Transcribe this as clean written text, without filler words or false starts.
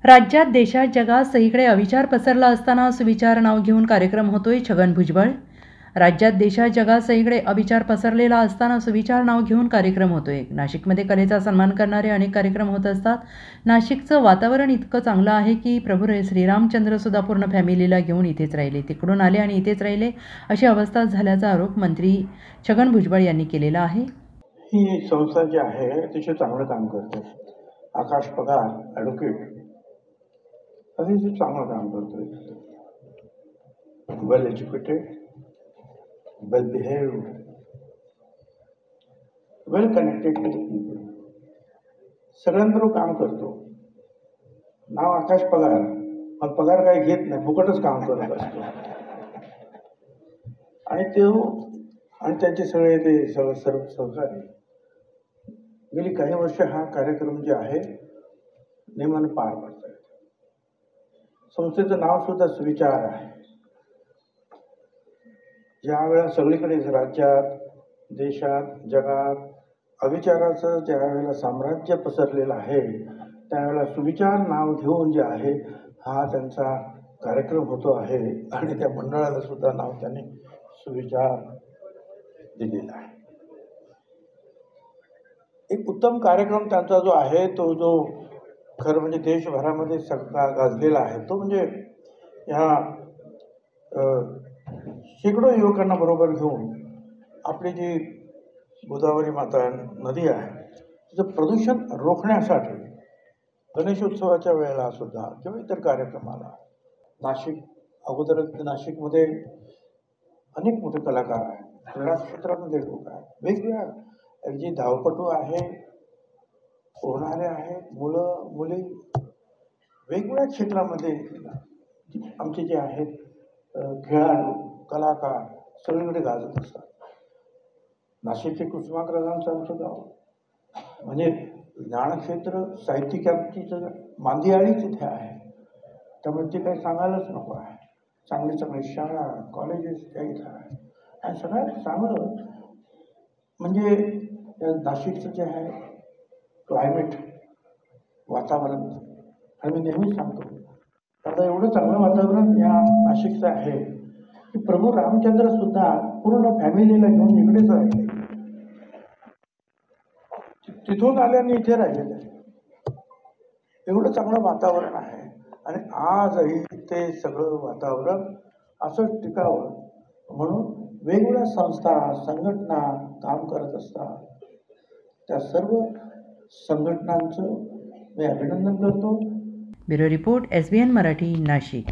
राज्यात, देशात, जगात सगळीकडे अविचार पसरला असताना सुविचार नाव घेऊन कार्यक्रम होतोय. छगन भुजबळ. राज्यात, देशात, जगात सगळीकडे अविचार पसरलेला असताना सुविचार नाव घेऊन कार्यक्रम होतोय. नाशिकमध्ये कलेचा सन्मान करणारे अनेक कार्यक्रम होत असतात. नाशिकचं वातावरण इतकं चांगलं आहे की प्रभू श्रीरामचंद्रसुद्धा पूर्ण फॅमिलीला घेऊन इथेच राहिले, तिकडून आले आणि इथेच राहिले अशी अवस्था झाल्याचा आरोप मंत्री छगन भुजबळ यांनी केलेला आहे. ही संस्था जी आहे अतिशय चांगलं काम करते. आकाश पगार ॲडव्होकेट अतिशय चांगलं काम करतोय. Well educated, well behaved, well connected to people, सगळ्यांबरोबर काम करतो. नाव आकाश पगार, पण पगार काही घेत नाही, फुकटच काम करत असतो. आणि त्यांचे सगळे ते सर्व सहकारी गेली काही वर्ष हा कार्यक्रम जे आहे नेमानं पार पडत आहेत. संस्थेचं नाव सुद्धा सुविचार आहे. ज्या वेळेला सगळीकडे राज्यात, देशात, जगात अविचाराचं ज्या वेळेला साम्राज्य पसरलेलं आहे त्यावेळेला सुविचार नाव घेऊन जे आहे हा त्यांचा कार्यक्रम होतो आहे. आणि त्या मंडळाला सुद्धा नाव त्यांनी सुविचार दिलेला आहे. एक उत्तम कार्यक्रम त्यांचा जो आहे तो जो खरं म्हणजे देशभरामध्ये सगळा गाजलेला आहे तो म्हणजे ह्या शेकडो युवकांना बरोबर घेऊन आपली जी गोदावरी माता नदी आहे तिचं प्रदूषण रोखण्यासाठी गणेशोत्सवाच्या वेळेला सुद्धा किंवा इतर कार्यक्रमाला नाशिकमध्ये अनेक मोठे कलाकार आहेत, क्रीडा क्षेत्रामध्ये लोक आहेत, वेगवेगळ्या जे धावपटू आहे, पोहणारे आहेत, मुलं मुली वेगवेगळ्या क्षेत्रामध्ये आमचे जे आहेत खेळाडू कलाकार सगळीकडे गाजत असतात. नाशिकचे कुसुमाग्रजांचं आमचं गाव म्हणजे ज्ञानक्षेत्र साहित्यिकांची मांदियाळीच इथे आहे. त्यामुळे ते काही सांगायलाच नको आहे. चांगली चांगली शाळा कॉलेजेस त्या इथं आहे. आणि सगळ्यात चांगलं म्हणजे नाशिकचं जे आहे क्लायमेट वातावरण आणि मी नेहमीच सांगतो आता एवढं चांगलं वातावरण या नाशिकचं आहे की प्रभू रामचंद्र सुद्धा पूर्ण फॅमिलीला घेऊन इकडेच राहिले, तिथून आल्याने इथे राहिलेले आहे. एवढं चांगलं वातावरण आहे. आणि आजही ते सगळं वातावरण असंच टिकावं म्हणून वेगवेगळ्या संस्था संघटना काम करत असतात. त्या सर्व संघटनांचं मी अभिनंदन करतो. Bureau report, SBN Marathi, Nashik.